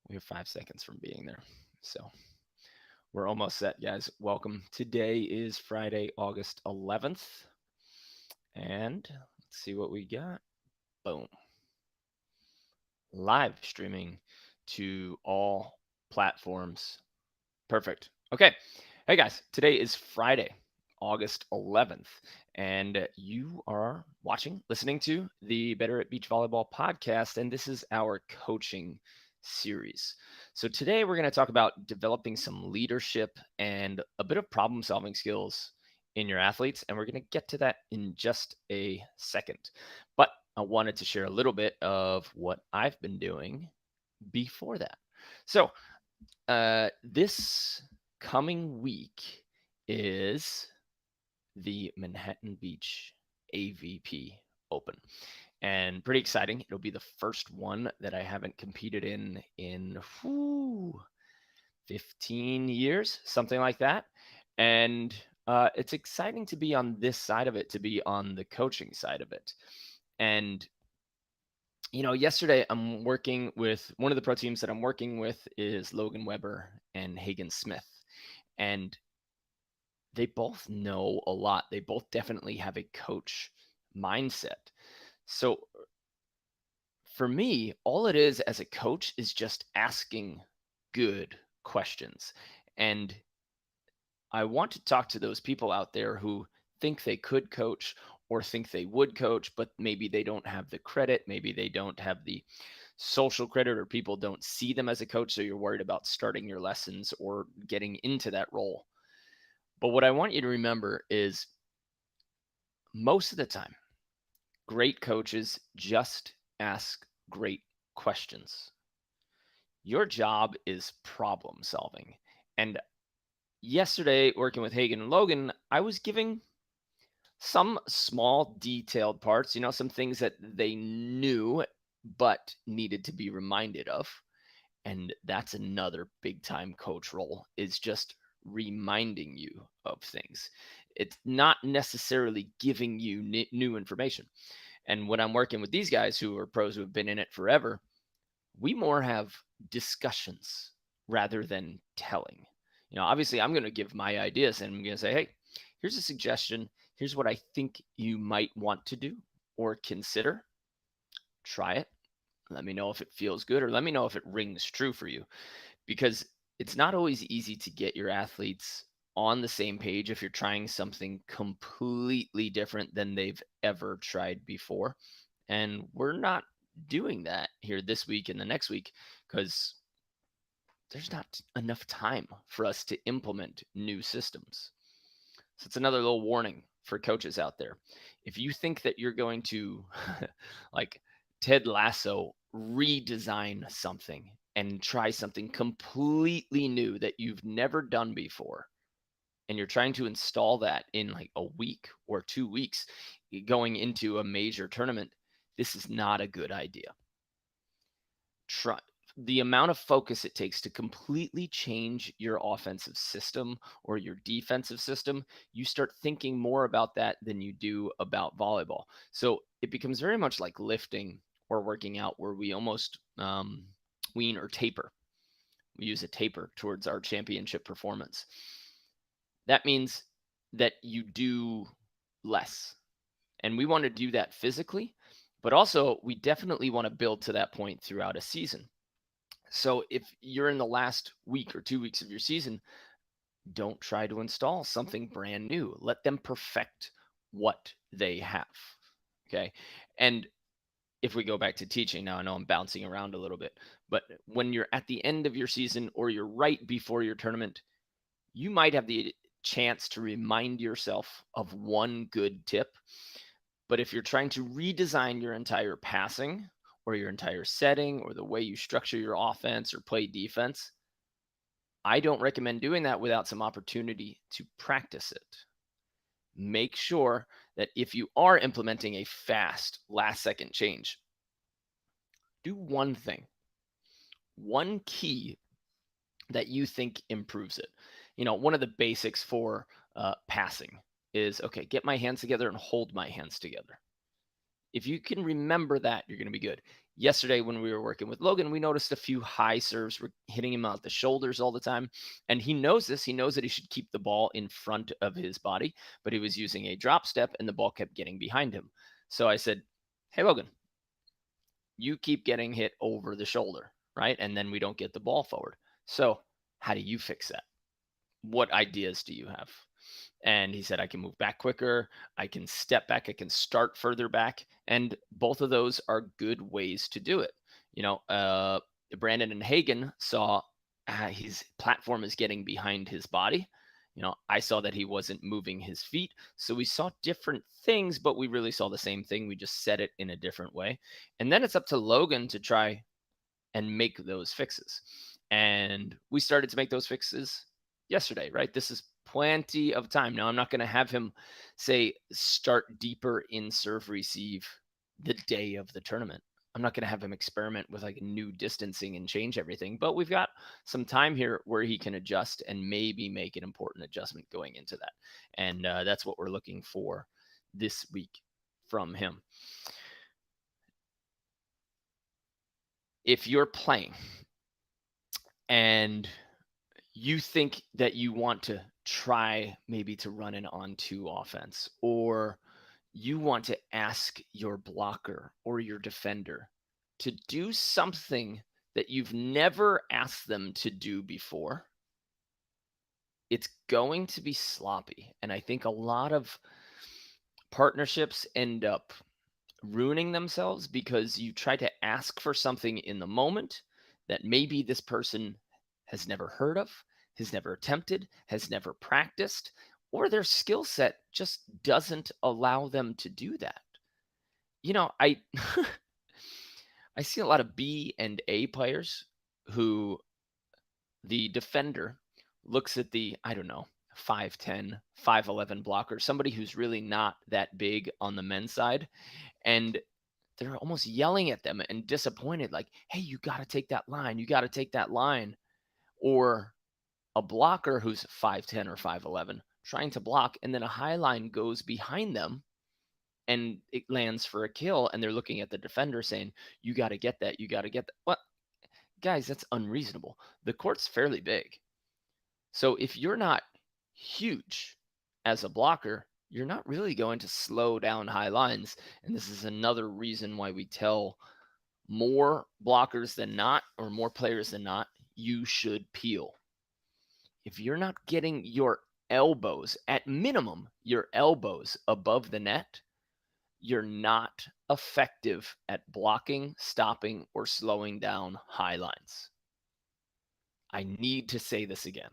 We have 5 seconds from being there. So we're almost set, guys. Welcome. Today is Friday, August 11th. And let's see what we got. Boom. Live streaming to all platforms. Perfect. Okay. Hey, guys. Today is Friday, August 11th. And you are watching, listening to the Better at Beach Volleyball podcast. And this is our coaching series. So today we're going to talk about developing some leadership and a bit of problem solving skills in your athletes. And we're going to get to that in just a second. But I wanted to share a little bit of what I've been doing before that. So this coming week is the Manhattan Beach AVP Open. And pretty exciting. It'll be the first one that I haven't competed in 15 years, something like that. And it's exciting to be on this side of it, to be on the coaching side of it. And yesterday I'm working with one of the pro teams that I'm working with is Logan Weber and Hagen Smith. And they both know a lot. They both definitely have a coach mindset. So for me, all it is as a coach is just asking good questions. And I want to talk to those people out there who think they could coach or think they would coach, but maybe they don't have the credit. Maybe they don't have the social credit, or people don't see them as a coach. So you're worried about starting your lessons or getting into that role. But what I want you to remember is most of the time, great coaches just ask great questions. Your job is problem solving. And yesterday, working with Hagen and Logan, I was giving some small detailed parts, some things that they knew but needed to be reminded of. And that's another big time coach role, is just reminding you of things. It's not necessarily giving you new information. And when I'm working with these guys who are pros who have been in it forever, we more have discussions rather than telling. Obviously, I'm going to give my ideas and I'm going to say, hey, here's a suggestion. Here's what I think you might want to do or consider. Try it. Let me know if it feels good, or let me know if it rings true for you, because it's not always easy to get your athletes on the same page if you're trying something completely different than they've ever tried before. And we're not doing that here this week and the next week because there's not enough time for us to implement new systems. So it's another little warning for coaches out there. If you think that you're going to, like Ted Lasso, redesign something and try something completely new that you've never done before, and you're trying to install that in like a week or 2 weeks going into a major tournament, this is not a good idea. Try the amount of focus it takes to completely change your offensive system or your defensive system. You start thinking more about that than you do about volleyball. So it becomes very much like lifting or working out, where we almost wean or taper. We use a taper towards our championship performance. That means that you do less. And we want to do that physically, but also we definitely want to build to that point throughout a season. So if you're in the last week or 2 weeks of your season, don't try to install something brand new. Let them perfect what they have. Okay. And if we go back to teaching now, I know I'm bouncing around a little bit, but when you're at the end of your season or you're right before your tournament, you might have the chance to remind yourself of one good tip. But if you're trying to redesign your entire passing or your entire setting or the way you structure your offense or play defense, I don't recommend doing that without some opportunity to practice it. Make sure that if you are implementing a fast last second change, do one thing, one key that you think improves it. One of the basics for passing is, okay, get my hands together and hold my hands together. If you can remember that, you're going to be good. yesterday when we were working with Logan, we noticed a few high serves were hitting him out the shoulders all the time. And he knows this. He knows that he should keep the ball in front of his body, but he was using a drop step and the ball kept getting behind him. So I said, "Hey, Logan, you keep getting hit over the shoulder, right? And then we don't get the ball forward. So how do you fix that? What ideas do you have?" And he said, "I can move back quicker. I can step back. I can start further back." And both of those are good ways to do it. You know, Brandon and Hagen saw his platform is getting behind his body. I saw that he wasn't moving his feet. So we saw different things, but we really saw the same thing. We just said it in a different way. And then it's up to Logan to try and make those fixes. And we started to make those fixes yesterday, right? This is plenty of time. Now, I'm not going to have him say start deeper in serve receive the day of the tournament. I'm not going to have him experiment with like new distancing and change everything, but we've got some time here where he can adjust and maybe make an important adjustment going into that. And that's what we're looking for this week from him. If you're playing and you think that you want to try maybe to run an on-two offense, or you want to ask your blocker or your defender to do something that you've never asked them to do before, it's going to be sloppy. And I think a lot of partnerships end up ruining themselves because you try to ask for something in the moment that maybe this person has never heard of, has never attempted, has never practiced, or their skill set just doesn't allow them to do that. I I see a lot of B and A players who the defender looks at the, I don't know, 5'10, 5'11 blocker, somebody who's really not that big on the men's side, and they're almost yelling at them and disappointed, like, "Hey, you got to take that line. You got to take that line." Or a blocker who's 5'10 or 5'11 trying to block, and then a high line goes behind them and it lands for a kill. And they're looking at the defender saying, "You got to get that. You got to get that." Well, guys, that's unreasonable. The court's fairly big. So if you're not huge as a blocker, you're not really going to slow down high lines. And this is another reason why we tell more blockers than not, or more players than not, you should peel. If you're not getting your elbows, at minimum, your elbows above the net, you're not effective at blocking, stopping, or slowing down high lines. I need to say this again.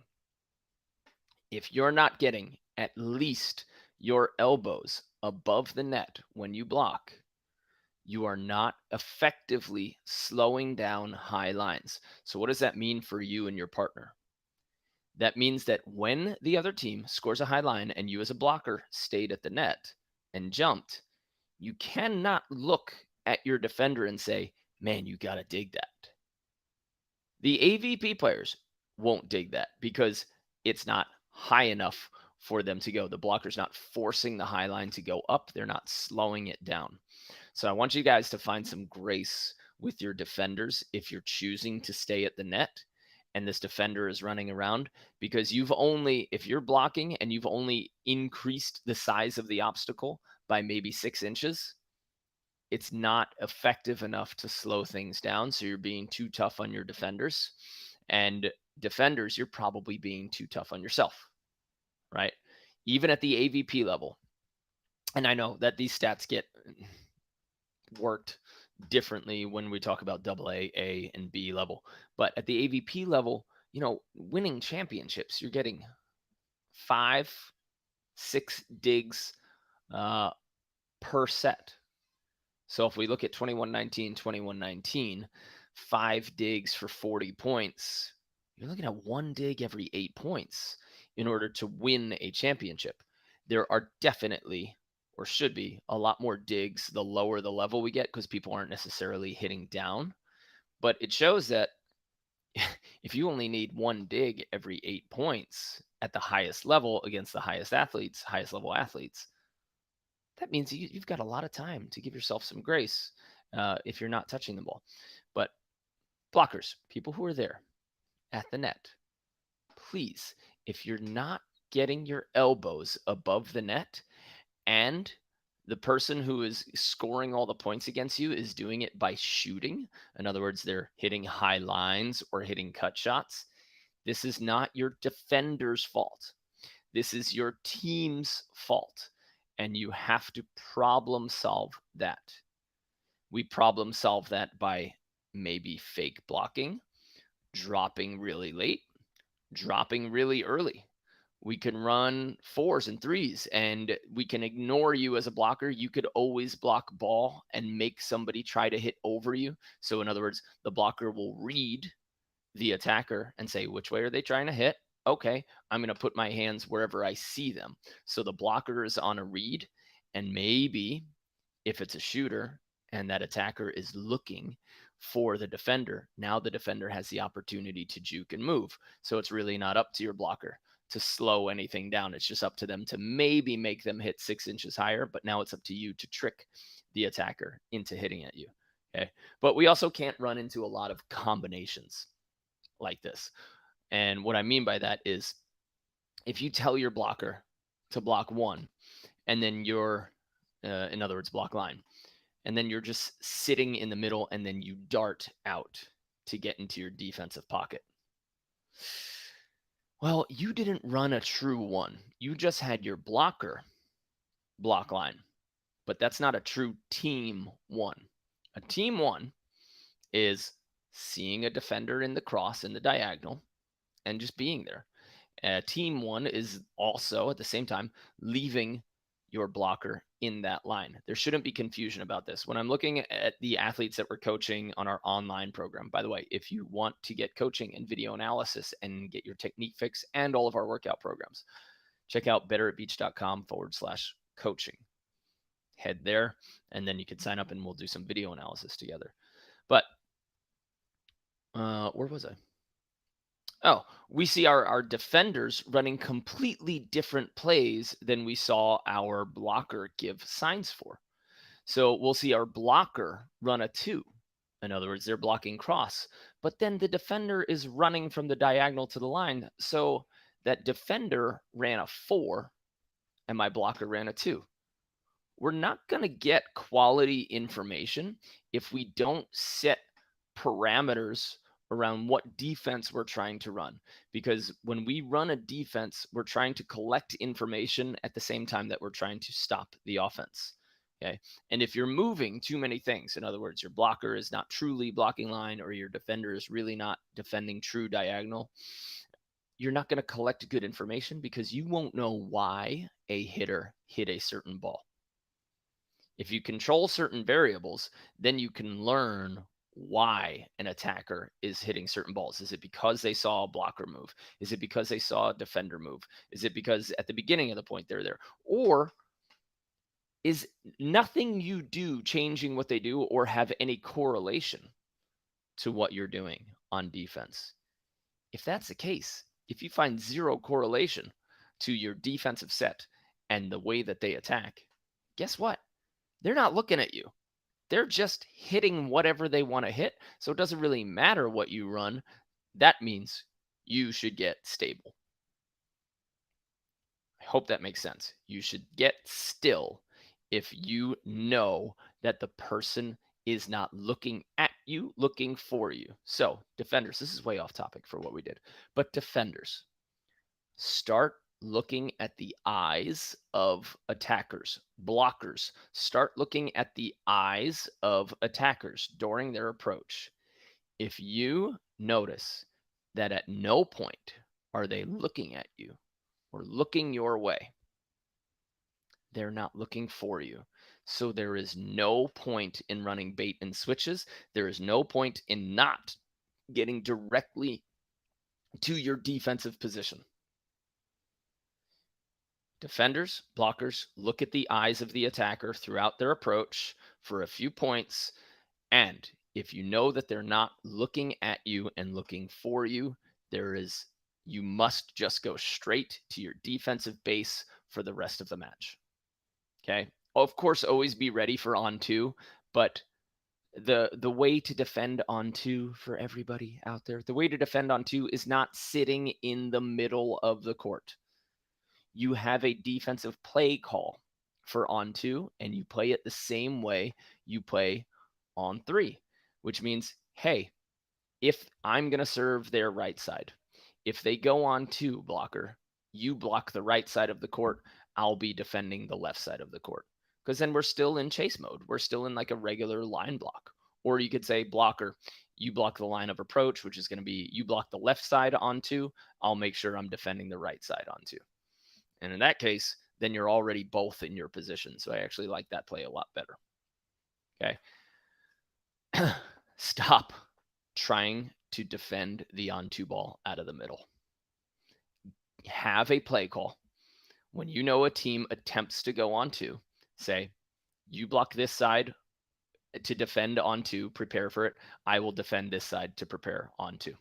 If you're not getting at least your elbows above the net when you block, you are not effectively slowing down high lines. So, what does that mean for you and your partner? That means that when the other team scores a high line and you as a blocker stayed at the net and jumped, you cannot look at your defender and say, "Man, you got to dig that." The AVP players won't dig that because it's not high enough for them to go. The blocker's not forcing the high line to go up, they're not slowing it down. So I want you guys to find some grace with your defenders if you're choosing to stay at the net and this defender is running around, because if you're blocking and you've only increased the size of the obstacle by maybe 6 inches, it's not effective enough to slow things down. So you're being too tough on your defenders. And defenders, you're probably being too tough on yourself, right? Even at the AVP level. And I know that these stats get worked differently when we talk about AA, and B level. But at the AVP level, winning championships, you're getting 5, 6 digs per set. So if we look at 21-19, 21-19, 5 digs for 40 points, you're looking at 1 dig every 8 points in order to win a championship. There are definitely, or should be, a lot more digs the lower the level we get because people aren't necessarily hitting down. But it shows that if you only need 1 dig every 8 points at the highest level against the highest level athletes, that means you've got a lot of time to give yourself some grace. if you're not touching the ball. But blockers, people who are there at the net, please, if you're not getting your elbows above the net and the person who is scoring all the points against you is doing it by shooting, in other words, they're hitting high lines or hitting cut shots, this is not your defender's fault. This is your team's fault. And you have to problem solve that. We problem solve that by maybe fake blocking, dropping really late, dropping really early. We can run fours and threes and we can ignore you as a blocker. You could always block ball and make somebody try to hit over you. So, in other words, the blocker will read the attacker and say, which way are they trying to hit? Okay, I'm going to put my hands wherever I see them. So the blocker is on a read. And maybe if it's a shooter and that attacker is looking for the defender, now the defender has the opportunity to juke and move. So it's really not up to your blocker to slow anything down. It's just up to them to maybe make them hit 6 inches higher. But now it's up to you to trick the attacker into hitting at you. Okay. But we also can't run into a lot of combinations like this. And what I mean by that is if you tell your blocker to block one, and then you're, in other words, block line, and then you're just sitting in the middle and then you dart out to get into your defensive pocket. Well, you didn't run a true one. You just had your blocker block line, but that's not a true team one. A team one is seeing a defender in the cross in the diagonal and just being there. Team one is also at the same time leaving your blocker in that line. There shouldn't be confusion about this. When I'm looking at the athletes that we're coaching on our online program, by the way, if you want to get coaching and video analysis and get your technique fix and all of our workout programs, check out betteratbeach.com/coaching. Head there, and then you can sign up and we'll do some video analysis together. But where was I? Oh, we see our defenders running completely different plays than we saw our blocker give signs for. So we'll see our blocker run a 2. In other words, they're blocking cross. But then the defender is running from the diagonal to the line. So that defender ran a 4 and my blocker ran a 2. We're not going to get quality information if we don't set parameters around what defense we're trying to run. Because when we run a defense, we're trying to collect information at the same time that we're trying to stop the offense. Okay. And if you're moving too many things, in other words, your blocker is not truly blocking line or your defender is really not defending true diagonal, you're not going to collect good information because you won't know why a hitter hit a certain ball. If you control certain variables, then you can learn why an attacker is hitting certain balls. Is it because they saw a blocker move? Is it because they saw a defender move? Is it because at the beginning of the point they're there? Or is nothing you do changing what they do or have any correlation to what you're doing on defense? If that's the case, if you find zero correlation to your defensive set and the way that they attack, guess what? They're not looking at you. They're just hitting whatever they want to hit. So it doesn't really matter what you run. That means you should get stable. I hope that makes sense. You should get still if you know that the person is not looking at you, looking for you. So, defenders, this is way off topic for what we did, but defenders, start looking at the eyes of attackers. Blockers, start looking at the eyes of attackers during their approach. If you notice that at no point are they looking at you or looking your way, they're not looking for you. So there is no point in running bait and switches. There is no point in not getting directly to your defensive position. Defenders, blockers, look at the eyes of the attacker throughout their approach for a few points. And if you know that they're not looking at you and looking for you, you must just go straight to your defensive base for the rest of the match. Okay. Of course, always be ready for on 2, but The way to defend on two for everybody out there, the way to defend on two is not sitting in the middle of the court. You have a defensive play call for on two, and you play it the same way you play on three, which means, hey, if I'm going to serve their right side, if they go on two blocker, you block the right side of the court. I'll be defending the left side of the court. Because then we're still in chase mode. We're still in like a regular line block. Or you could say, blocker, you block the line of approach, which is going to be you block the left side on two. I'll make sure I'm defending the right side on two. And in that case, then you're already both in your position. So I actually like that play a lot better. Okay. Stop trying to defend the on two ball out of the middle. Have a play call. When you know a team attempts to go on two, say, you block this side to defend on two, prepare for it. I will defend this side to prepare on two.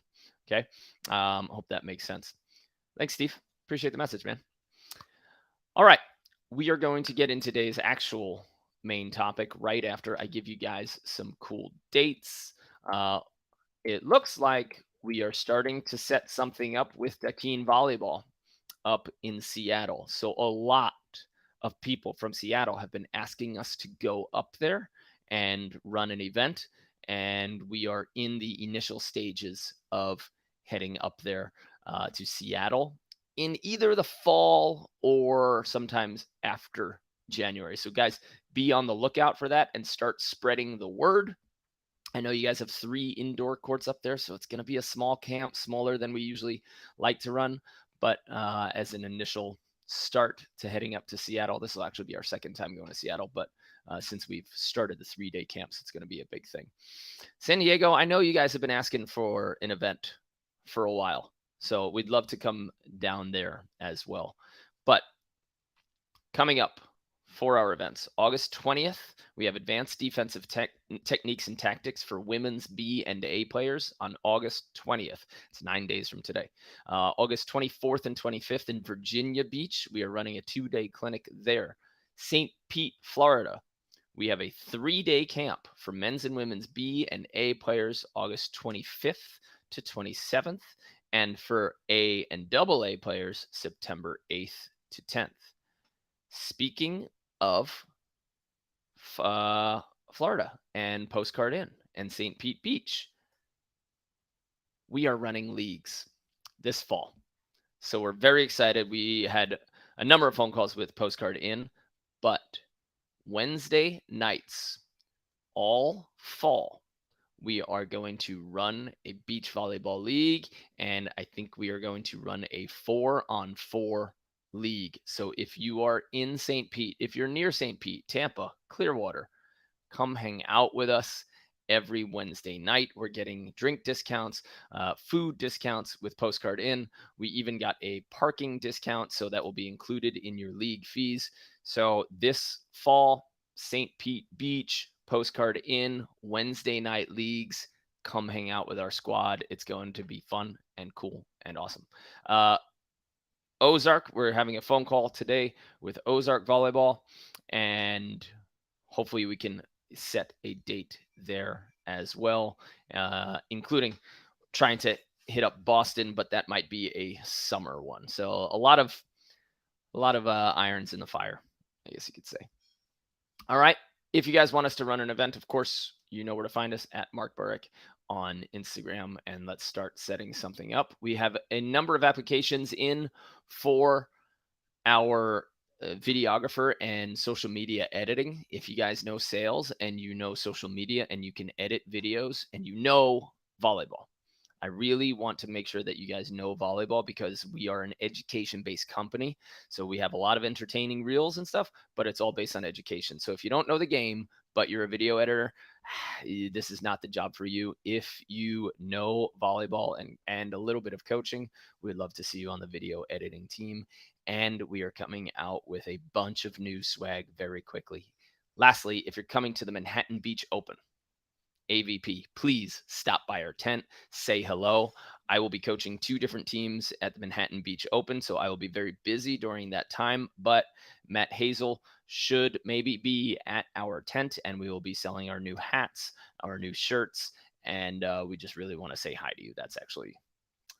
Okay. Hope that makes sense. Thanks, Steve. Appreciate the message, man. All right. We are going to get in today's actual main topic right after I give you guys some cool dates. It looks like we are starting to set something up with Dakin Volleyball up in Seattle. So a lot of people from Seattle have been asking us to go up there and run an event. And we are in the initial stages of heading up there to Seattle in either the fall or sometimes after January. So, guys, be on the lookout for that and start spreading the word. I know you guys have 3 indoor courts up there, so it's going to be a small camp, smaller than we usually like to run. But as an initial start to heading up to Seattle, this will actually be our second time going to Seattle. But since we've started the 3-day camps, it's going to be a big thing. San Diego, I know you guys have been asking for an event for a while, so we'd love to come down there as well. But coming up, 4-hour events. August 20th, we have advanced defensive techniques and tactics for women's B and A players on August 20th. It's 9 days from today. August 24th and 25th in Virginia Beach, we are running a 2-day clinic there. St. Pete, Florida, we have a 3-day camp for men's and women's B and A players, August 25th to 27th, and for A and double A players, September 8th to 10th. Speaking of Florida and Postcard Inn and St. Pete Beach, we are running leagues this fall. So we're very excited. We had a number of phone calls with Postcard Inn, but Wednesday nights, all fall, we are going to run a beach volleyball league, and I think we are going to run a 4-on-4 league. So if you are in St. Pete, if you're near St. Pete, Tampa, Clearwater, come hang out with us every Wednesday night. We're getting drink discounts, food discounts with Postcard Inn. We even got a parking discount, so that will be included in your league fees. So this fall, St. Pete Beach, Postcard Inn, Wednesday night leagues. Come hang out with our squad. It's going to be fun and cool and awesome. Ozark, we're having a phone call today with Ozark Volleyball, and hopefully we can set a date there as well, including trying to hit up Boston, but that might be a summer one. So a lot of irons in the fire, I guess you could say. All right. If you guys want us to run an event, of course, you know where to find us at Mark Burek on Instagram, and let's start setting something up. We have a number of applications in for our videographer and social media editing. If you guys know sales and you know social media and you can edit videos and you know volleyball, I really want to make sure that you guys know volleyball because we are an education-based company. So we have a lot of entertaining reels and stuff, but it's all based on education. So if you don't know the game, but you're a video editor, this is not the job for you. If you know volleyball and a little bit of coaching, we'd love to see you on the video editing team. And we are coming out with a bunch of new swag very quickly. Lastly, if you're coming to the Manhattan Beach Open, AVP, please stop by our tent, say hello. I will be coaching two different teams at the Manhattan Beach Open, so I will be very busy during that time. But Matt Hazel should maybe be at our tent, and we will be selling our new hats, our new shirts, and we just really want to say hi to you. That's actually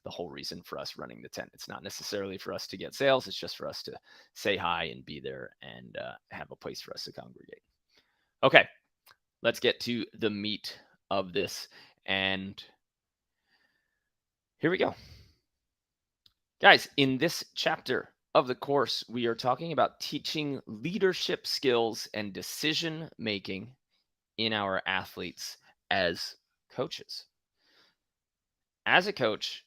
the whole reason for us running the tent. It's not necessarily for us to get sales, it's just for us to say hi and be there and have a place for us to congregate. Okay, let's get to the meat of this. And here we go. Guys, in this chapter of the course, we are talking about teaching leadership skills and decision making in our athletes as coaches. As a coach,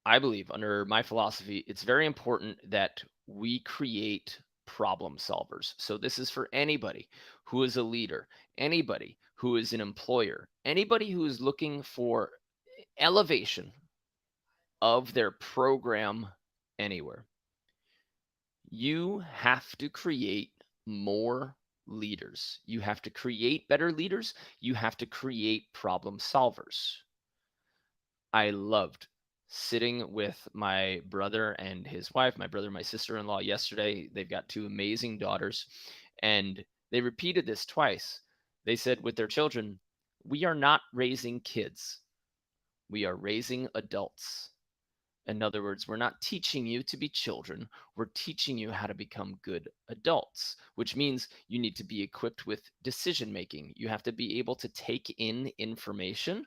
I believe, under my philosophy, it's very important that we create problem solvers. So, this is for anybody who is a leader, anybody who is an employer, anybody who is looking for elevation of their program anywhere. You have to create more leaders. You have to create better leaders. You have to create problem solvers. I loved sitting with my brother and his wife, my brother and my sister-in-law yesterday. They've got two amazing daughters, and they repeated this twice. They said with their children, "We are not raising kids. We are raising adults." In other words, we're not teaching you to be children. We're teaching you how to become good adults, which means you need to be equipped with decision making. You have to be able to take in information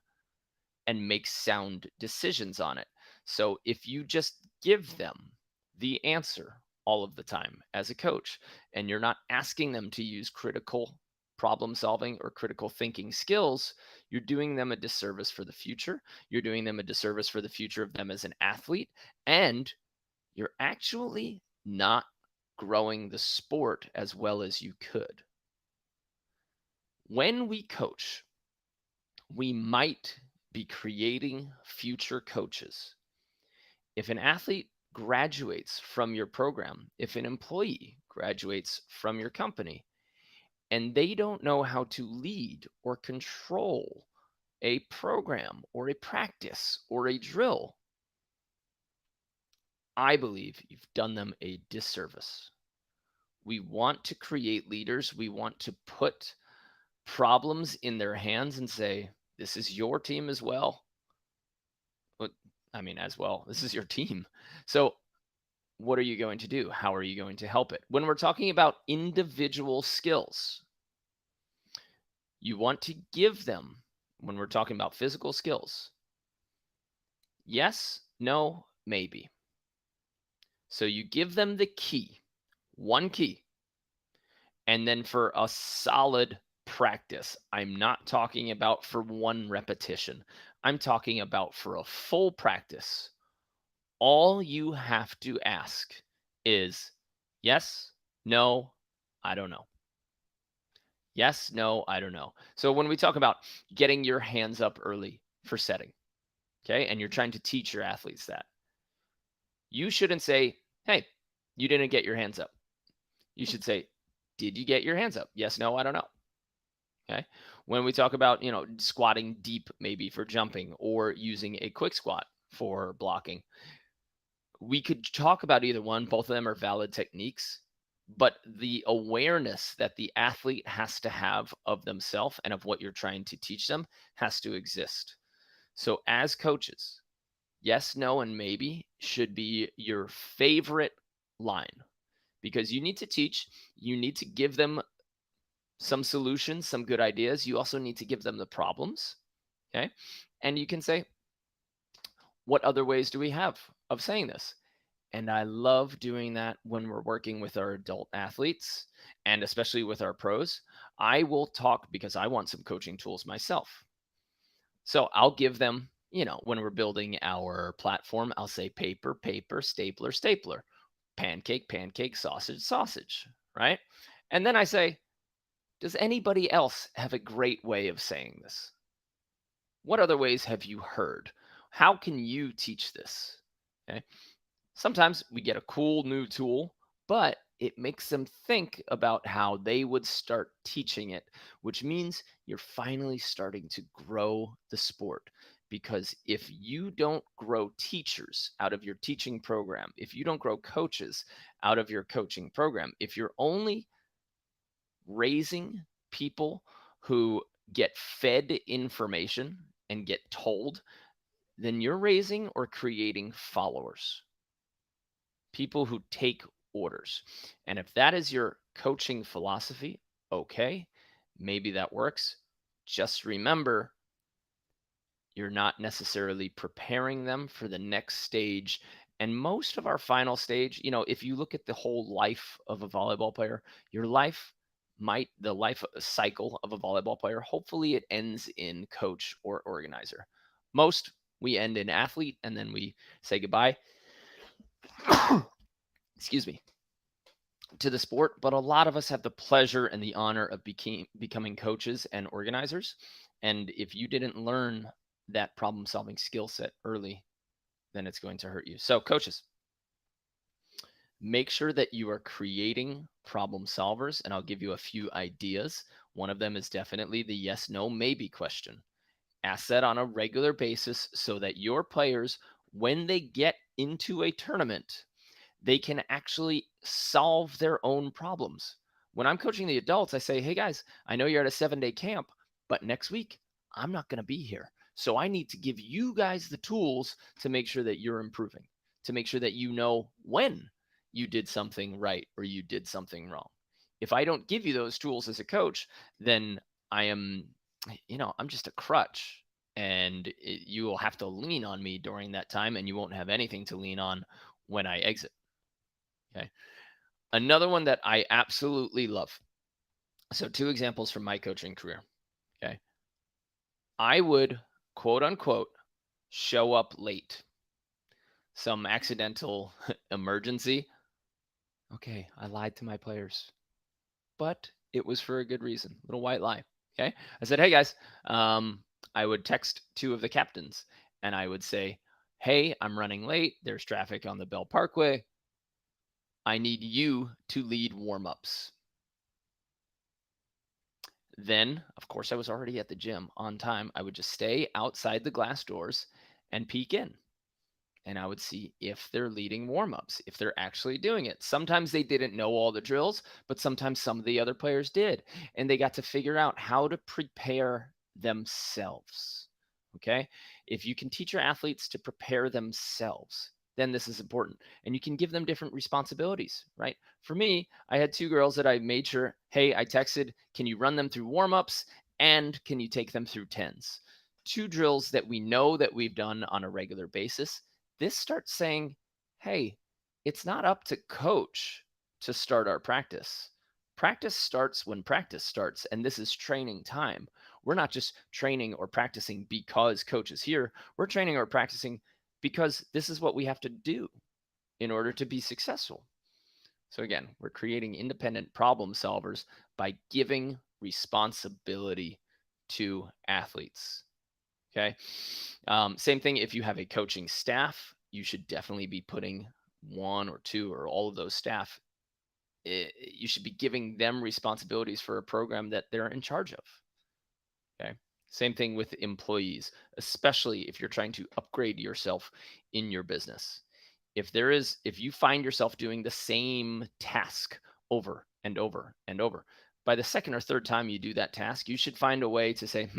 and make sound decisions on it. So if you just give them the answer all of the time as a coach, and you're not asking them to use critical problem solving or critical thinking skills, you're doing them a disservice for the future. You're doing them a disservice for the future of them as an athlete. And you're actually not growing the sport as well as you could. When we coach, we might be creating future coaches. If an athlete graduates from your program, if an employee graduates from your company, and they don't know how to lead or control a program or a practice or a drill, I believe you've done them a disservice. We want to create leaders. We want to put problems in their hands and say, this is your team as well. I mean, as well, this is your team. So, what are you going to do? How are you going to help it? When we're talking about individual skills, you want to give them, when we're talking about physical skills, yes, no, maybe. So, you give them the key, one key, and then for a solid practice, I'm not talking about for one repetition, I'm talking about for a full practice. All you have to ask is yes, no, I don't know. Yes, no, I don't know. So when we talk about getting your hands up early for setting, okay, and you're trying to teach your athletes that, you shouldn't say, hey, you didn't get your hands up. You should say, did you get your hands up? Yes, no, I don't know. Okay. When we talk about, squatting deep maybe for jumping or using a quick squat for blocking, we could talk about either one. Both of them are valid techniques, but the awareness that the athlete has to have of themselves and of what you're trying to teach them has to exist. So, as coaches, yes, no, and maybe should be your favorite line because you need to teach, you need to give them some solutions, some good ideas. You also need to give them the problems. Okay. And you can say, what other ways do we have of saying this? And I love doing that when we're working with our adult athletes and especially with our pros. I will talk because I want some coaching tools myself. So I'll give them, when we're building our platform, I'll say paper, paper, stapler, stapler, pancake, pancake, sausage, sausage, right? And then I say, does anybody else have a great way of saying this? What other ways have you heard? How can you teach this? Okay. Sometimes we get a cool new tool, but it makes them think about how they would start teaching it, which means you're finally starting to grow the sport because if you don't grow teachers out of your teaching program, if you don't grow coaches out of your coaching program, if you're only raising people who get fed information and get told, then you're raising or creating followers, people who take orders. And if that is your coaching philosophy, okay, maybe that works. Just remember, you're not necessarily preparing them for the next stage. And most of our final stage, if you look at the whole life of a volleyball player, your life the life cycle of a volleyball player, hopefully it ends in coach or organizer. Most we end in athlete and then we say goodbye, excuse me, to the sport. But a lot of us have the pleasure and the honor of becoming coaches and organizers. And if you didn't learn that problem solving skill set early, then it's going to hurt you. So, coaches, make sure that you are creating problem solvers. And I'll give you a few ideas. One of them is definitely the yes, no, maybe question. Ask that on a regular basis so that your players, when they get into a tournament, they can actually solve their own problems. When I'm coaching the adults, I say, hey guys, I know you're at a 7-day camp, but next week I'm not going to be here. So I need to give you guys the tools to make sure that you're improving, to make sure that you know when you did something right or you did something wrong. If I don't give you those tools as a coach, then I am, I'm just a crutch, and you will have to lean on me during that time, and you won't have anything to lean on when I exit. Okay. Another one that I absolutely love. So, two examples from my coaching career. Okay. I would, quote unquote, show up late. Some accidental emergency. Okay. I lied to my players, but it was for a good reason. Little white lie. Okay. I said, hey guys, I would text two of the captains and I would say, hey, I'm running late. There's traffic on the Bell Parkway. I need you to lead warm-ups. Then, of course, I was already at the gym on time. I would just stay outside the glass doors and peek in. And I would see if they're leading warm-ups, if they're actually doing it. Sometimes they didn't know all the drills, but sometimes some of the other players did. And they got to figure out how to prepare themselves. Okay? If you can teach your athletes to prepare themselves, then this is important. And you can give them different responsibilities, right? For me, I had two girls that I made sure, hey, I texted, can you run them through warm-ups and can you take them through tens? Two drills that we know that we've done on a regular basis. This starts saying, hey, it's not up to coach to start our practice. Practice starts when practice starts, and this is training time. We're not just training or practicing because coach is here. We're training or practicing because this is what we have to do in order to be successful. So again, we're creating independent problem solvers by giving responsibility to athletes. Okay. Same thing if you have a coaching staff, you should definitely be putting one or two or all of those staff. You should be giving them responsibilities for a program that they're in charge of. Okay. Same thing with employees, especially if you're trying to upgrade yourself in your business. If you find yourself doing the same task over and over and over, by the second or third time you do that task, you should find a way to say,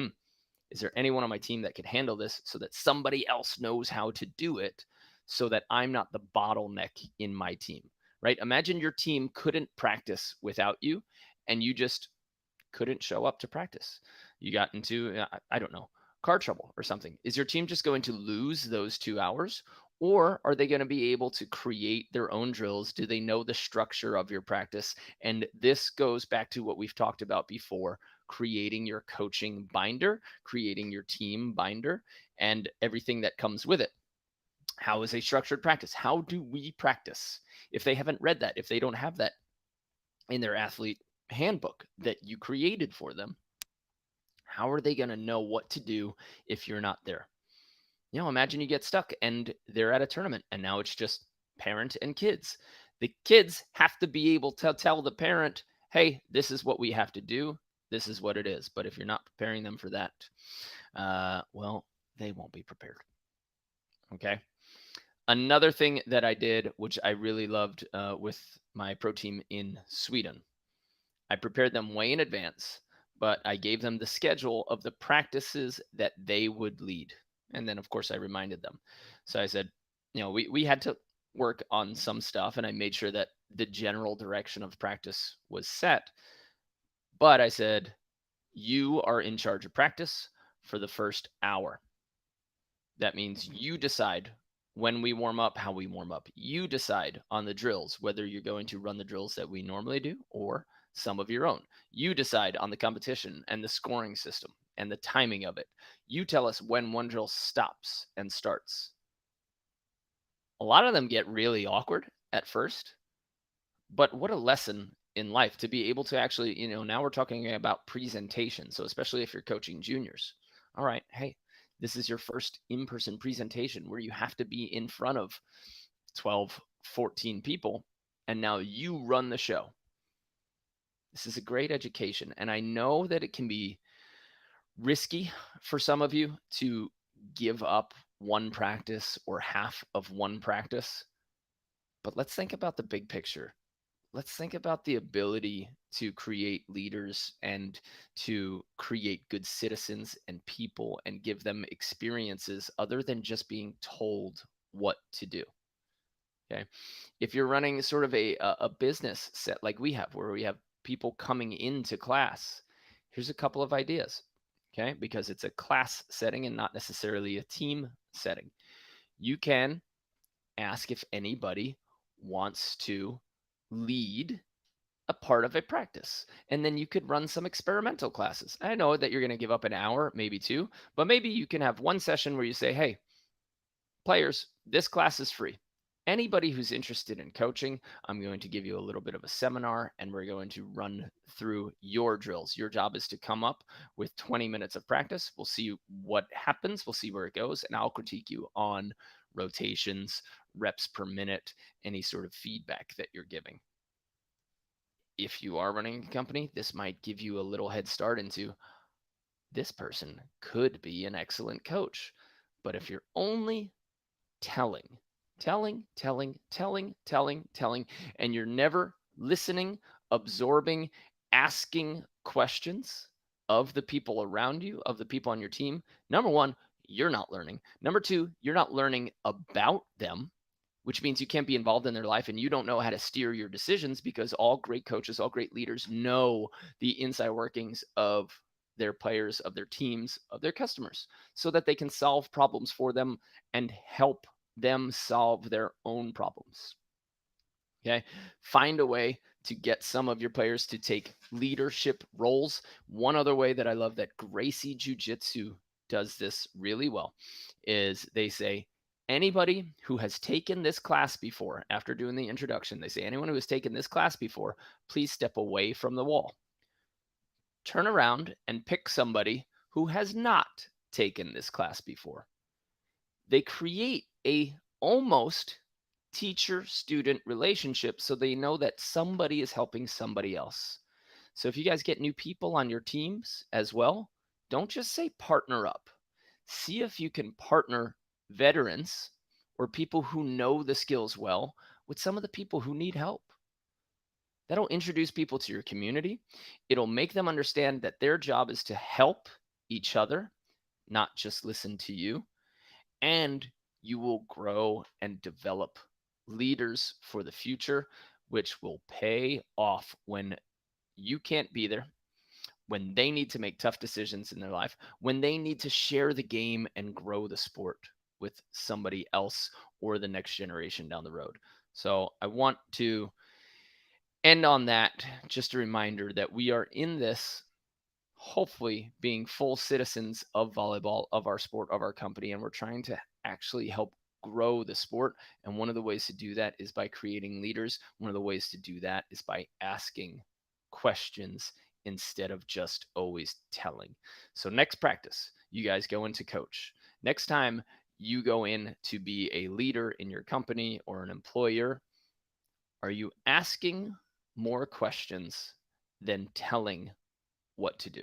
is there anyone on my team that could handle this so that somebody else knows how to do it so that I'm not the bottleneck in my team, right? Imagine your team couldn't practice without you and you just couldn't show up to practice. You got into, I don't know, car trouble or something. Is your team just going to lose those 2 hours? Or are they going to be able to create their own drills? Do they know the structure of your practice? And this goes back to what we've talked about before, creating your coaching binder, creating your team binder, and everything that comes with it. How is a structured practice? How do we practice? If they haven't read that, if they don't have that in their athlete handbook that you created for them, how are they going to know what to do if you're not there? Imagine you get stuck and they're at a tournament and now it's just parent and kids. The kids have to be able to tell the parent, hey, this is what we have to do. This is what it is. But if you're not preparing them for that, well, they won't be prepared. Okay. Another thing that I did, which I really loved with my pro team in Sweden, I prepared them way in advance, but I gave them the schedule of the practices that they would lead. And then, of course, I reminded them. So I said, we had to work on some stuff, and I made sure that the general direction of practice was set. But I said, you are in charge of practice for the first hour. That means you decide when we warm up, how we warm up. You decide on the drills, whether you're going to run the drills that we normally do or some of your own. You decide on the competition and the scoring system and the timing of it. You tell us when one drill stops and starts. A lot of them get really awkward at first, but what a lesson in life to be able to actually, now we're talking about presentation. So, especially if you're coaching juniors, all right, hey, this is your first in person presentation where you have to be in front of 12, 14 people. And now you run the show. This is a great education. And I know that it can be risky for some of you to give up one practice or half of one practice. But let's think about the big picture. Let's think about the ability to create leaders and to create good citizens and people and give them experiences other than just being told what to do. Okay. If you're running sort of a business set like we have, where we have people coming into class, here's a couple of ideas. Okay. Because it's a class setting and not necessarily a team setting. You can ask if anybody wants to lead a part of a practice. And then you could run some experimental classes. I know that you're going to give up an hour, maybe two, but maybe you can have one session where you say, hey, players, this class is free. Anybody who's interested in coaching, I'm going to give you a little bit of a seminar and we're going to run through your drills. Your job is to come up with 20 minutes of practice. We'll see what happens, we'll see where it goes, and I'll critique you on rotations, reps per minute, any sort of feedback that you're giving. If you are running a company, this might give you a little head start into this person could be an excellent coach. But if you're only telling, telling, and you're never listening, absorbing, asking questions of the people around you, of the people on your team, number one, you're not learning. Number two, you're not learning about them, which means you can't be involved in their life and you don't know how to steer your decisions, because all great coaches, all great leaders know the inside workings of their players, of their teams, of their customers, so that they can solve problems for them and help them solve their own problems. Okay. Find a way to get some of your players to take leadership roles. One other way that I love that Gracie Jiu Jitsu does this really well is they say, anybody who has taken this class before, after doing the introduction, they say, anyone who has taken this class before, please step away from the wall. Turn around and pick somebody who has not taken this class before. They create a almost teacher-student relationship, so they know that somebody is helping somebody else. So if you guys get new people on your teams as well, don't just say partner up. See if you can partner veterans or people who know the skills well with some of the people who need help. That'll introduce people to your community. It'll make them understand that their job is to help each other, not just listen to you. And you will grow and develop leaders for the future, which will pay off when you can't be there, when they need to make tough decisions in their life, when they need to share the game and grow the sport with somebody else or the next generation down the road. So I want to end on that. Just a reminder that we are in this hopefully being full citizens of volleyball, of our sport, of our company, and we're trying to actually help grow the sport. And one of the ways to do that is by creating leaders. One of the ways to do that is by asking questions instead of just always telling. So next practice, you guys go into coach. Next time you go in to be a leader in your company or an employer, are you asking more questions than telling what to do?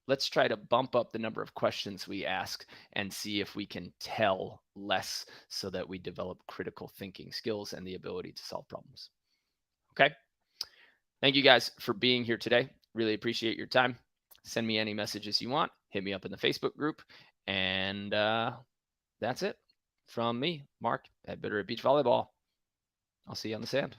let's try to bump up the number of questions we ask and see if we can tell less so that we develop critical thinking skills and the ability to solve problems. Okay. Thank you guys for being here today. Really appreciate your time. Send me any messages you want. Hit me up in the Facebook group. And that's it from me, Mark at Bitter at Beach Volleyball. I'll see you on the sand.